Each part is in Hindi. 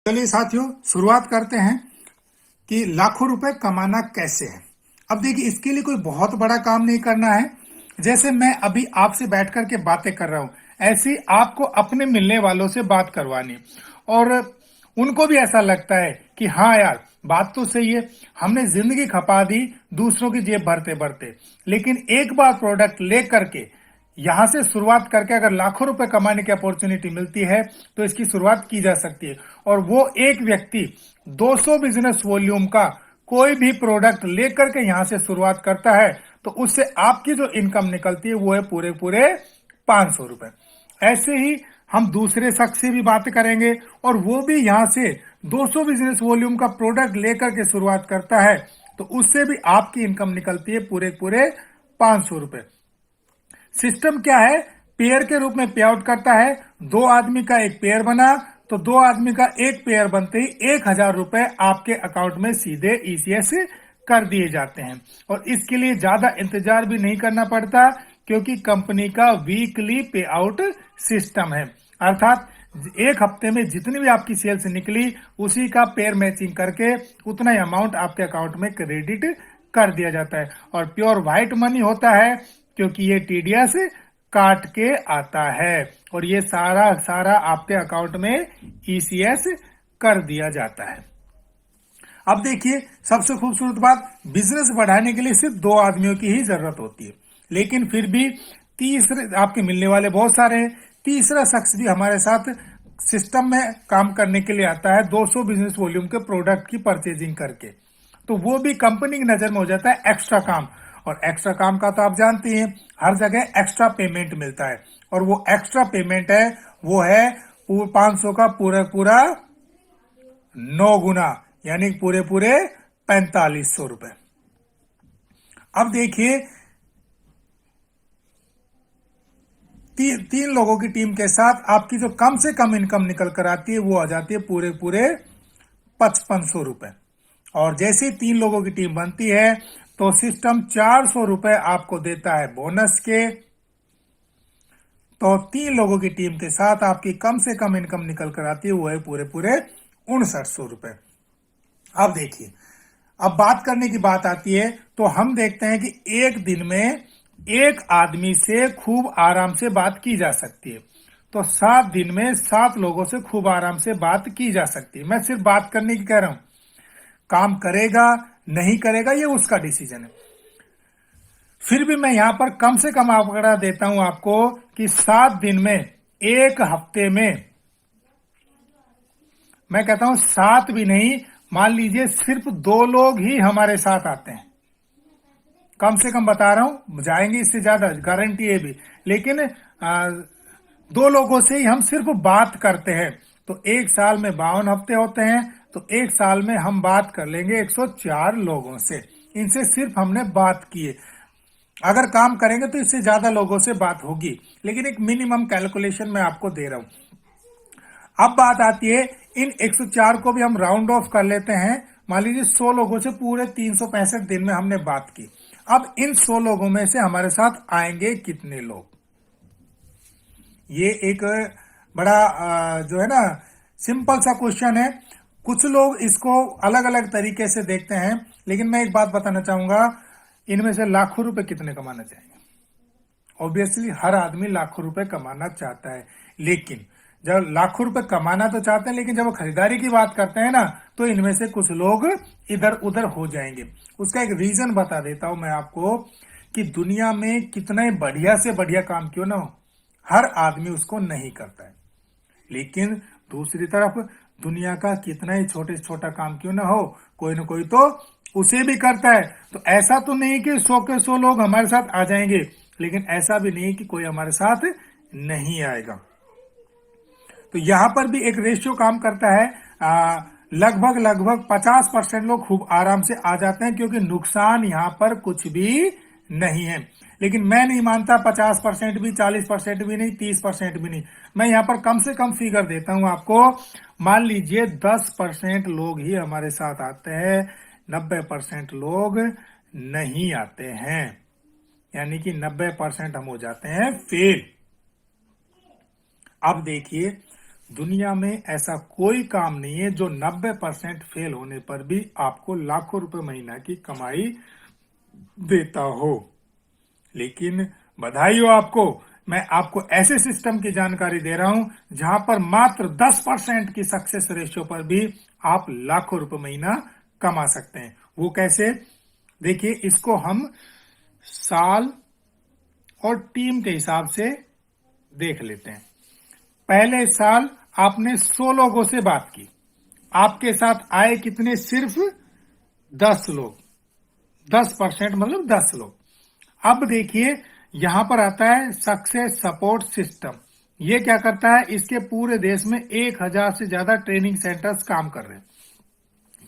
चलिए साथियों, शुरुआत करते हैं कि लाखों रुपए कमाना कैसे है। अब देखिए, इसके लिए कोई बहुत बड़ा काम नहीं करना है। जैसे मैं अभी आपसे बैठ करके बातें कर रहा हूं, ऐसे ही आपको अपने मिलने वालों से बात करवानी, और उनको भी ऐसा लगता है कि हाँ यार, बात तो सही है, हमने जिंदगी खपा दी दूसरों की जेब भरते भरते, लेकिन एक बार प्रोडक्ट ले करके यहां से शुरुआत करके अगर लाखों रुपए कमाने की अपॉर्चुनिटी मिलती है तो इसकी शुरुआत की जा सकती है। और वो एक व्यक्ति 200 बिजनेस वॉल्यूम का कोई भी प्रोडक्ट लेकर के यहां से शुरुआत करता है तो उससे आपकी जो इनकम निकलती है वो है पूरे पूरे 500 रुपए। ऐसे ही हम दूसरे शख्स से भी बात करेंगे और वो भी यहां से 200 बिजनेस वॉल्यूम का प्रोडक्ट लेकर के शुरुआत करता है तो उससे भी आपकी इनकम निकलती है पूरे पूरे 500 रुपए। सिस्टम क्या है? पेयर के रूप में पे आउट करता है। दो आदमी का एक पेयर बना तो दो आदमी का एक पेयर बनते ही 1,000 रुपए आपके अकाउंट में सीधे ईसीएस कर दिए जाते हैं। और इसके लिए ज्यादा इंतजार भी नहीं करना पड़ता क्योंकि कंपनी का वीकली पे आउट सिस्टम है। अर्थात एक हफ्ते में जितनी भी आपकी सेल्स निकली उसी का पेयर मैचिंग करके उतना ही अमाउंट आपके अकाउंट में क्रेडिट कर दिया जाता है। और प्योर व्हाइट मनी होता है क्योंकि ये टीडीएस काट के आता है और ये सारा सारा आपके अकाउंट में ईसीएस कर दिया जाता है। अब देखिए, सबसे खूबसूरत बात, बिजनेस बढ़ाने के लिए सिर्फ दो आदमियों की ही जरूरत होती है, लेकिन फिर भी तीसरे आपके मिलने वाले बहुत सारे हैं। तीसरा शख्स भी हमारे साथ सिस्टम में काम करने के लिए आता है 200 बिजनेस वॉल्यूम के प्रोडक्ट की परचेजिंग करके, तो वो भी कंपनी की नजर में हो जाता है एक्स्ट्रा काम। और एक्स्ट्रा काम का तो आप जानते हैं, हर जगह एक्स्ट्रा पेमेंट मिलता है और वो एक्स्ट्रा पेमेंट है वो है 500 का पूरा पूरा 9 गुना, यानी पूरे पूरे 4500 रुपए। अब देखिए, तीन लोगों की टीम के साथ आपकी जो कम से कम इनकम निकल कर आती है वो आ जाती है पूरे पूरे 5500 रुपए। और जैसे ही तीन लोगों की टीम बनती है तो सिस्टम 400 रुपए आपको देता है बोनस के। तो तीन लोगों की टीम के साथ आपकी कम से कम इनकम निकल कर आती है वो है पूरे पूरे 5900 रुपए। अब देखिए, अब बात करने की बात आती है तो हम देखते हैं कि एक दिन में एक आदमी से खूब आराम से बात की जा सकती है। तो 7 दिन में 7 लोगों से खूब आराम से बात की जा सकती है। मैं सिर्फ बात करने की कह रहा हूं, काम करेगा नहीं करेगा ये उसका डिसीजन है। फिर भी मैं यहां पर कम से कम आंकड़ा देता हूं आपको कि 7 दिन में, एक हफ्ते में, मैं कहता हूं 7 भी नहीं, मान लीजिए सिर्फ 2 लोग ही हमारे साथ आते हैं, कम से कम बता रहा हूं, जाएंगे इससे ज्यादा गारंटी है भी, लेकिन 2 लोगों से ही हम सिर्फ बात करते हैं। तो एक साल में 52 हफ्ते होते हैं, तो एक साल में हम बात कर लेंगे 104 लोगों से। इनसे सिर्फ हमने बात की है। अगर काम करेंगे तो इससे ज्यादा लोगों से बात होगी, लेकिन एक मिनिमम कैलकुलेशन मैं आपको दे रहा हूं। अब बात आती है, इन 104 को भी हम राउंड ऑफ कर लेते हैं। मान लीजिए 100 लोगों से पूरे 365 दिन में हमने बात की। अब इन 100 लोगों में से हमारे साथ आएंगे कितने लोग? ये एक बड़ा जो है ना, सिंपल सा क्वेश्चन है। कुछ लोग इसको अलग अलग तरीके से देखते हैं, लेकिन मैं एक बात बताना चाहूंगा, इनमें से लाखों रुपए कितने कमाना चाहेंगे? ऑब्वियसली हर आदमी लाखों रुपए कमाना चाहता है, लेकिन जब लाखों रुपए कमाना तो चाहते हैं, लेकिन जब वो खरीदारी की बात करते हैं ना तो इनमें से कुछ लोग इधर उधर हो जाएंगे। उसका एक रीजन बता देता हूं मैं आपको कि दुनिया में कितना बढ़िया से बढ़िया काम क्यों ना हो, हर आदमी उसको नहीं करता है। लेकिन दूसरी तरफ दुनिया का कितना ही छोटे से छोटा काम क्यों ना हो, कोई ना कोई तो उसे भी करता है। तो ऐसा तो नहीं कि 100 के 100 लोग हमारे साथ आ जाएंगे, लेकिन ऐसा भी नहीं कि कोई हमारे साथ नहीं आएगा। तो यहां पर भी एक रेशियो काम करता है। लगभग लगभग 50% लोग खूब आराम से आ जाते हैं क्योंकि नुकसान यहां पर कुछ भी नहीं है। लेकिन मैं नहीं मानता 50% भी, 40% भी नहीं, 30% भी नहीं। मैं यहां पर कम से कम फिगर देता हूं आपको। मान लीजिए 10% लोग ही हमारे साथ आते हैं, 90% लोग नहीं आते हैं, यानी कि 90% हम हो जाते हैं फेल। अब देखिए, दुनिया में ऐसा कोई काम नहीं है जो 90% फेल होने पर भी आपको लाखों रुपए महीना की कमाई देता हो। लेकिन बधाई हो आपको, मैं आपको ऐसे सिस्टम की जानकारी दे रहा हूं जहां पर मात्र 10% की सक्सेस रेशियो पर भी आप लाखों रुपए महीना कमा सकते हैं। वो कैसे? देखिए, इसको हम साल और टीम के हिसाब से देख लेते हैं। पहले साल आपने 100 लोगों से बात की, आपके साथ आए कितने? सिर्फ 10 लोग। 10% मतलब 10 लोग। अब देखिए, यहां पर आता है सक्सेस सपोर्ट सिस्टम। ये क्या करता है? इसके पूरे देश में 1000 से ज्यादा ट्रेनिंग सेंटर्स काम कर रहे हैं।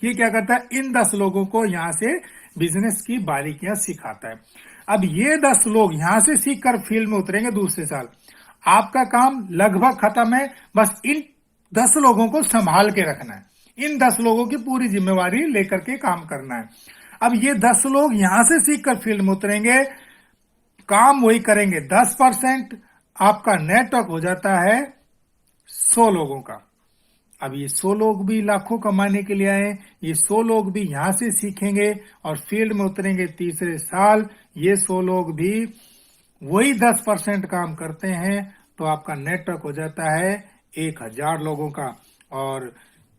ये क्या करता है? इन 10 लोगों को यहां से बिजनेस की बारीकियां सिखाता है। अब ये 10 लोग यहां से सीखकर फील्ड में उतरेंगे दूसरे साल। आपका काम लगभग खत्म है, बस इन 10 लोगों को संभाल के रखना है। इन 10 लोगों की पूरी जिम्मेवारी लेकर के काम करना है। अब ये 10 लोग यहां से सीखकर फील्ड में उतरेंगे, काम वही करेंगे। 10% आपका नेटवर्क हो जाता है 100 लोगों का। अब ये 100 लोग भी लाखों कमाने के लिए आए, ये 100 लोग भी यहां से सीखेंगे और फील्ड में उतरेंगे तीसरे साल। ये 100 लोग भी वही 10% काम करते हैं, तो आपका नेटवर्क हो जाता है 1000 लोगों का। और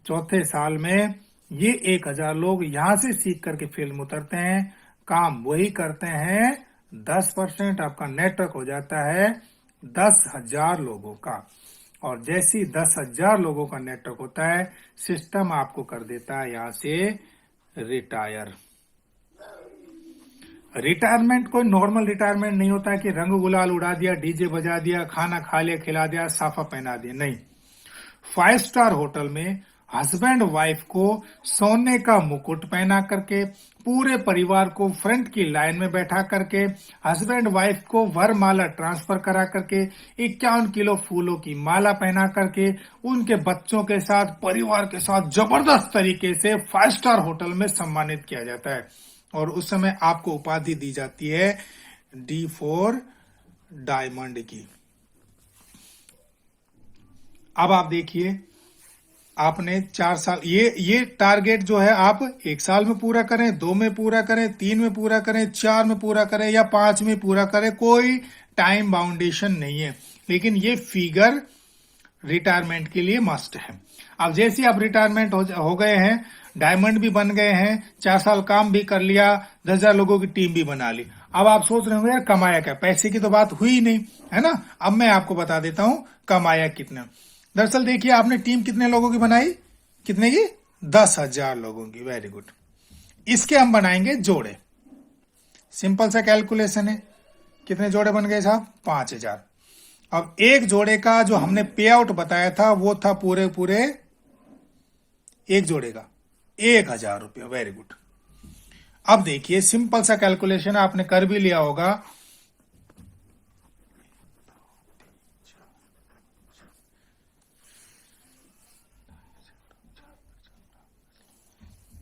चौथे साल में ये 1000 लोग यहां से सीख करके फील्ड में उतरते हैं, काम वही करते हैं। 10% आपका नेटवर्क हो जाता है 10,000 लोगों का। और जैसे ही 10,000 लोगों का नेटवर्क होता है, सिस्टम आपको कर देता है यहां से रिटायर। रिटायरमेंट कोई नॉर्मल रिटायरमेंट नहीं होता है कि रंग गुलाल उड़ा दिया, डीजे बजा दिया, खाना खा लिया, खिला दिया, साफा पहना दिया। नहीं, 5 स्टार होटल में हस्बैंड वाइफ को सोने का मुकुट पहना करके, पूरे परिवार को फ्रंट की लाइन में बैठा करके, हस्बैंड वाइफ को वरमाला ट्रांसफर करा करके, 51 किलो फूलों की माला पहना करके, उनके बच्चों के साथ, परिवार के साथ जबरदस्त तरीके से 5 स्टार होटल में सम्मानित किया जाता है। और उस समय आपको उपाधि दी जाती है D4 डायमंड की। अब आप देखिए, आपने 4 साल, ये टारगेट जो है आप 1 साल में पूरा करें, 2 में पूरा करें, 3 में पूरा करें, 4 में पूरा करें या 5 में पूरा करें, कोई टाइम बाउंडेशन नहीं है। लेकिन ये फिगर रिटायरमेंट के लिए मस्ट है। अब जैसे आप रिटायरमेंट हो गए हैं, डायमंड भी बन गए हैं, 4 साल काम भी कर लिया, 10,000 लोगों की टीम भी बना ली, अब आप सोच रहे होंगे यार कमाया क्या? पैसे की तो बात हुई ही नहीं, है ना? अब मैं आपको बता देता हूं कमाया कितना। दरअसल देखिए, आपने टीम कितने लोगों की बनाई? कितने की? 10,000 लोगों की। Very good. इसके हम बनाएंगे जोड़े। सिंपल सा कैलकुलेशन है। कितने जोड़े बन गए साहब? 5,000। अब एक जोड़े का जो हमने पे आउट बताया था वो था पूरे पूरे एक जोड़े का 1,000 रुपया। Very good. अब देखिए, सिंपल सा कैलकुलेशन आपने कर भी लिया होगा।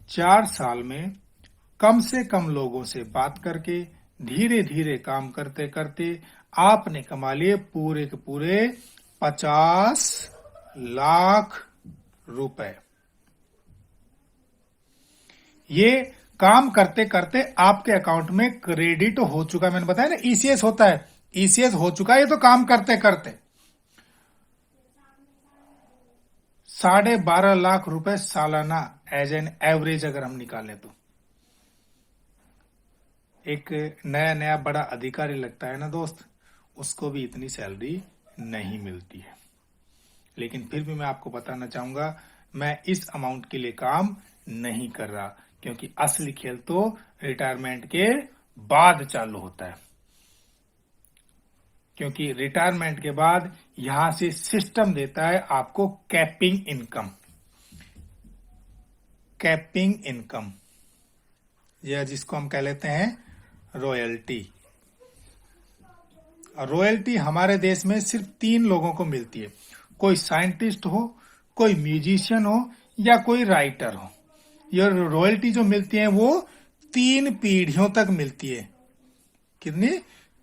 चार साल में कम से कम लोगों से बात करके, धीरे धीरे काम करते करते आपने कमा लिए पूरे के पूरे 50 लाख रुपए। ये काम करते करते आपके अकाउंट में क्रेडिट हो चुका है। मैंने बताया ना, ईसीएस होता है, ईसीएस हो चुका है। ये तो काम करते करते 12.5 लाख रुपए सालाना एज एन एवरेज अगर हम निकालें तो। एक नया नया बड़ा अधिकारी लगता है ना दोस्त, उसको भी इतनी सैलरी नहीं मिलती है। लेकिन फिर भी मैं आपको बताना चाहूंगा, मैं इस अमाउंट के लिए काम नहीं कर रहा, क्योंकि असली खेल तो रिटायरमेंट के बाद चालू होता है। क्योंकि रिटायरमेंट के बाद यहां से सिस्टम देता है आपको कैपिंग इनकम। कैपिंग इनकम, या जिसको हम कह लेते हैं रॉयल्टी। रॉयल्टी हमारे देश में सिर्फ 3 लोगों को मिलती है। कोई साइंटिस्ट हो, कोई म्यूजिशियन हो, या कोई राइटर हो। ये रॉयल्टी जो मिलती है वो 3 पीढ़ियों तक मिलती है। कितनी?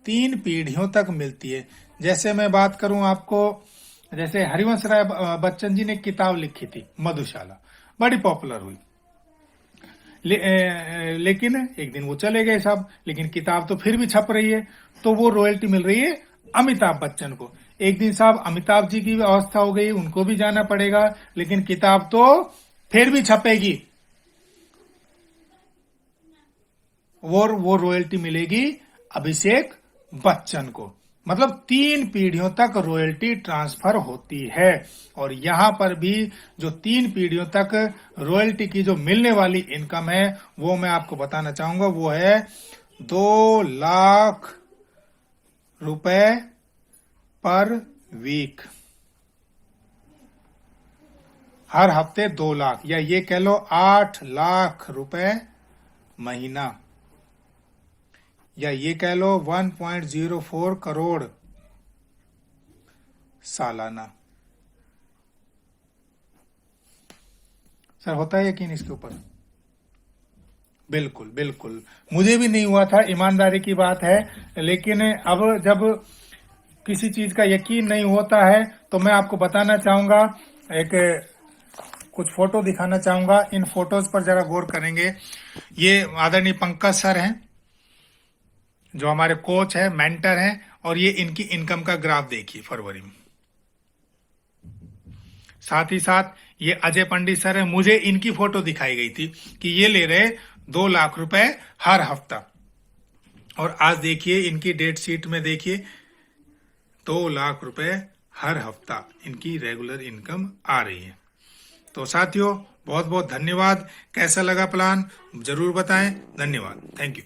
3 पीढ़ियों तक मिलती है। जैसे मैं बात करूं आपको, जैसे हरिवंश राय बच्चन जी ने किताब लिखी थी मधुशाला, बड़ी पॉपुलर हुई। लेकिन एक दिन वो चले गए साहब, लेकिन किताब तो फिर भी छप रही है, तो वो रॉयल्टी मिल रही है अमिताभ बच्चन को। एक दिन साहब अमिताभ जी की भी अवस्था हो गई, उनको भी जाना पड़ेगा, लेकिन किताब तो फिर भी छपेगी, वो रॉयल्टी मिलेगी अभिषेक बच्चन को। मतलब 3 पीढ़ियों तक रॉयल्टी ट्रांसफर होती है। और यहां पर भी जो 3 पीढ़ियों तक रॉयल्टी की जो मिलने वाली इनकम है, वो मैं आपको बताना चाहूंगा, वो है 2 लाख रुपए पर वीक। हर हफ्ते 2 लाख, या ये कह लो 8 लाख रुपए महीना, या ये कह लो 1.04 करोड़ सालाना। सर होता है यकीन इसके ऊपर? बिल्कुल बिल्कुल, मुझे भी नहीं हुआ था, ईमानदारी की बात है। लेकिन अब जब किसी चीज का यकीन नहीं होता है तो मैं आपको बताना चाहूंगा, एक कुछ फोटो दिखाना चाहूंगा। इन फोटोज पर जरा गौर करेंगे। ये आदरणीय पंकज सर हैं, जो हमारे कोच है, मेंटर हैं, और ये इनकी इनकम का ग्राफ देखिए फरवरी में। साथ ही साथ ये अजय पंडित सर है, मुझे इनकी फोटो दिखाई गई थी कि ये ले रहे 2 लाख रुपए हर हफ्ता, और आज देखिए इनकी डेट शीट में देखिए 2 लाख रुपए हर हफ्ता इनकी रेगुलर इनकम आ रही है। तो साथियों बहुत बहुत धन्यवाद। कैसा लगा प्लान जरूर बताएं। धन्यवाद, थैंक यू।